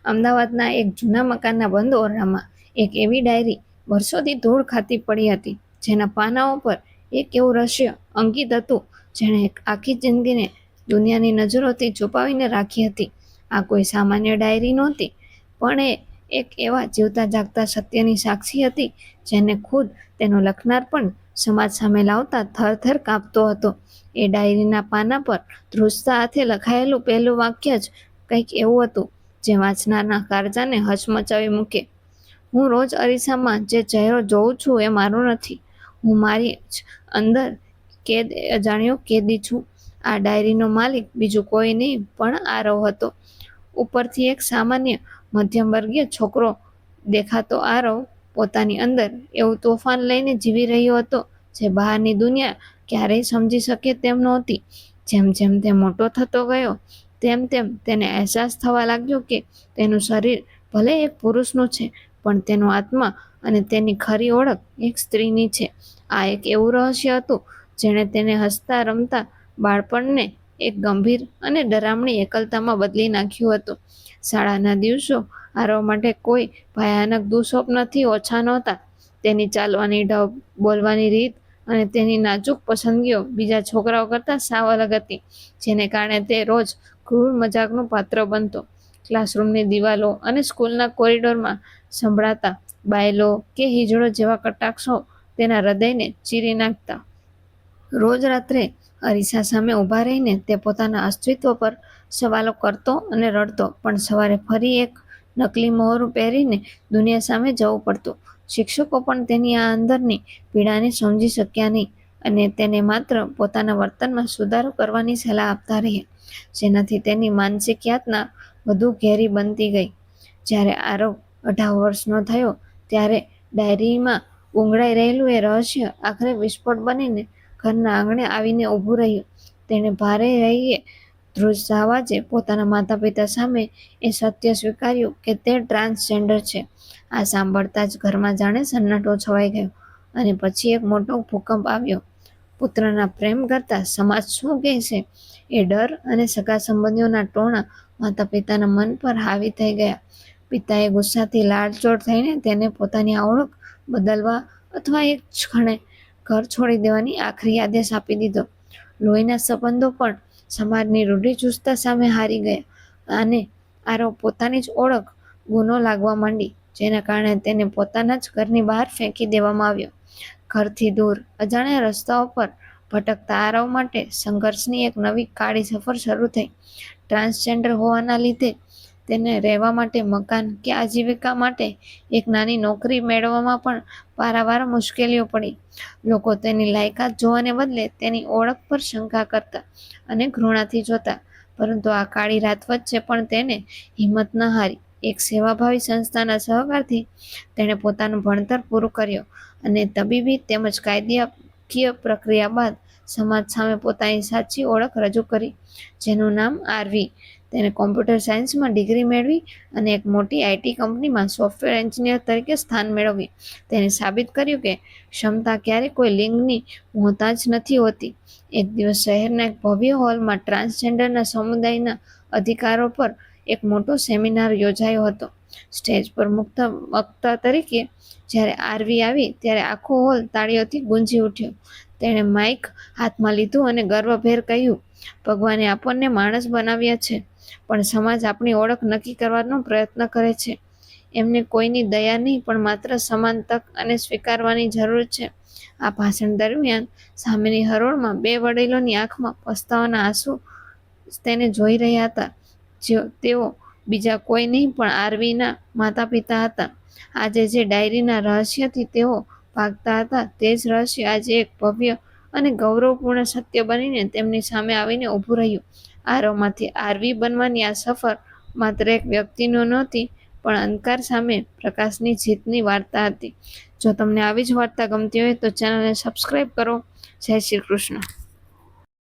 અમદાવાદના એક જૂના મકાનના બંધ ઓરડામાં એક એવી ડાયરી વર્ષોથી ધૂળ ખાતી પડી હતી, જેના પાનાઓ પર એક એવું રહસ્ય અંકિત હતું જેણે આખી જિંદગીને દુનિયાની નજરોથી છુપાવીને રાખી હતી. આ કોઈ સામાન્ય ડાયરી નહોતી, પણ એ એક એવા જીવતા જાગતા સત્યની સાક્ષી હતી જેને ખુદ તેનો લખનાર પણ સમાજ સામે લાવતા થરથર કાંપતો હતો. એ ડાયરીના પાના પર ધ્રુજતા હાથે લખાયેલું પહેલું વાક્ય જ કંઈક એવું હતું જે વાંચનારના કાળજાને હચમચાવી મૂકે. હું રોજ અરીસામાં જે ચહેરો જોઉં છું એ મારો નથી. હું મારી જ અંદર અજાણ્યો કેદી છું. આ ડાયરીનો માલિક બીજું કોઈ નહીં પણ આરવ હતો. ઉપરથી એક સામાન્ય મધ્યમવર્ગીય છોકરો દેખાતો આરવ પોતાની અંદર એવું તોફાન લઈને જીવી રહ્યો હતો જે બહારની દુનિયા ક્યારેય સમજી શકે તેમ નહોતી. જેમ જેમ તે મોટો થતો ગયો તેમ તેમ તેને અહેસાસ થવા લાગ્યો કે તેનું શરીર ભલે એક પુરુષનું છે, પણ તેનો આત્મા અને તેની ખરી ઓળખ એક સ્ત્રીની છે. આ એક એવું રહસ્ય હતું જેણે તેને હસતા રમતા બાળપણને એક ગંભીર અને ડરામણી એકલતામાં બદલી નાખ્યું હતું. શાળાના દિવસો આરવ માટે કોઈ ભયાનક દુઃસ્વપ્નથી ઓછા નહોતા. તેની ચાલવાની ઢબ, બોલવાની રીત અને તેની નાજુક પસંદગીઓ બીજા છોકરાઓ કરતાં સાવ અલગ હતી, જેને કારણે તે રોજ ક્રૂર મજાકનું પાત્ર બનતો. ક્લાસરૂમની દિવાલો અને સ્કૂલના કોરિડોરમાં સંભળાતા બાયલો કે હિજડો જેવા કટાક્ષો તેના હૃદયને ચીરી નાખતા. રોજ રાત્રે અરીસા સામે ઊભા રહીને તે પોતાના અસ્તિત્વ પર સવાલો કરતો અને રડતો, પણ સવારે ફરી એક નકલી મહોરું પહેરીને દુનિયા સામે જવું પડતું. શિક્ષકો પણ તેની આ અંદરની પીડાને સમજી શક્યા નહીં અને તેને માત્ર પોતાના વર્તનમાં સુધારો કરવાની સલાહ આપતા રહ્યા, જેનાથી તેની માનસિક યાતના વધુ ઘેરી બનતી ગઈ. જ્યારે આરવ 18 વર્ષનો થયો ત્યારે ડાયરીમાં ગૂંગળાઈ રહેલું એ રહસ્ય આખરે વિસ્ફોટ બનીને ઘરના આંગણે આવીને ઊભું રહ્યું. તેણે ભારે હૈયે ધ્રુજતા અવાજે પોતાના માતા પિતા સામે એ સત્ય સ્વીકાર્યું કે તે ટ્રાન્સજેન્ડર છે. આ સાંભળતા જ ઘરમાં જાણે સન્નાટો છવાઈ ગયો અને પછી એક મોટો ભૂકંપ આવ્યો. પુત્રના પ્રેમ કરતાં સમાજ શું કહેશે એ ડર અને સગા સંબંધીઓના ટોણા માતા પિતાના મન પર હાવી થઈ ગયા. પિતાએ ગુસ્સાથી લાળચોળ થઈને તેને પોતાની આ ઓળખ બદલવા અથવા એક ક્ષણે ઘર છોડી દેવાની આખરી આદેશ આપી દીધો. લોહીના સંબંધો પણ સમાજની રૂઢિચુસ્તતા સામે હારી ગયા અને આરવ પોતાની જ ઓળખ ગુનો લાગવા માંડી, જેના કારણે તેને પોતાના જ ઘરની બહાર ફેંકી દેવામાં આવ્યો. ઘરથી દૂર અજાણ્યા રસ્તાઓ પર ભટકતા આરવ માટે સંઘર્ષની એક નવી કાળી સફર શરૂ થઈ. ટ્રાન્સજેન્ડર હોવાના લીધે તેને રહેવા માટે મકાન કે આજીવિકા માટે એક નાની નોકરી મેળવવામાં પણ પારાવાર મુશ્કેલીઓ પડી. લોકો તેની લાયકાત જોવાને બદલે તેની ઓળખ પર શંકા કરતા અને ઘૃણાથી જોતા, પરંતુ આ કાળી રાત વચ્ચે પણ તેને હિંમત ન હારી. એક સેવાભાવી સંસ્થાના સહકારથી તેણે પોતાનું ભણતર પૂરું કર્યું અને તબીબી તેમજ કાયદાકીય પ્રક્રિયા બાદ સમાજ સામે પોતાની સાચી ઓળખ રજૂ કરી, જેનું નામ આરવી. તેને કોમ્પ્યુટર સાયન્સમાં ડિગ્રી મેળવી અને એક મોટી આઈટી કંપનીમાં સોફ્ટવેર એન્જિનિયર તરીકે સ્થાન મેળવ્યું. તેને સાબિત કર્યું કે ક્ષમતા ક્યારેય કોઈ લિંગની મોહતાજ નથી હોતી. એક દિવસ શહેરના એક ભવ્ય હોલમાં ટ્રાન્સજેન્ડરના સમુદાયના અધિકારો પર એક મોટો સેમિનાર યોજાયો હતો. સ્ટેજ પર મુખ્ય વક્તા તરીકે જ્યારે આરવી આવી ત્યારે આખો હોલ તાળીઓથી ગુંજી ઉઠ્યો. તેણે માઇક હાથમાં લીધું અને ગર્વભેર કહ્યું, ભગવાને આપણને માણસ બનાવ્યા છે, પણ સમાજ આપણી ઓળખ નક્કી કરવાનો પ્રયત્ન કરે છે. એમને કોઈની દયા નહીં, પણ માત્ર સમાન તક અને સ્વીકારવાની જરૂર છે. આ ભાષણ દરમિયાન સામેની હરોળમાં બે વડીલોની આંખમાં પસ્તાવાના આંસુ તેને જોઈ રહ્યા હતા. તેઓ બીજા કોઈ નહીં પણ આરવીના માતા પિતા હતા. આજે જે ડાયરીના રહસ્યથી તેઓ ભાગતા હતા, તે જ રહસ્ય આજે એક ભવ્ય અને ગૌરવપૂર્ણ સત્ય બનીને તેમની સામે આવીને ઊભું રહ્યું. આરવમાંથી આરવી બનવાની આ સફર માત્ર એક વ્યક્તિનો નહોતી, પણ અંધકાર સામે પ્રકાશની જીતની વાર્તા હતી. જો તમને આવી જ વાર્તા ગમતી હોય તો ચેનલને સબસ્ક્રાઈબ કરો. જય શ્રી કૃષ્ણ.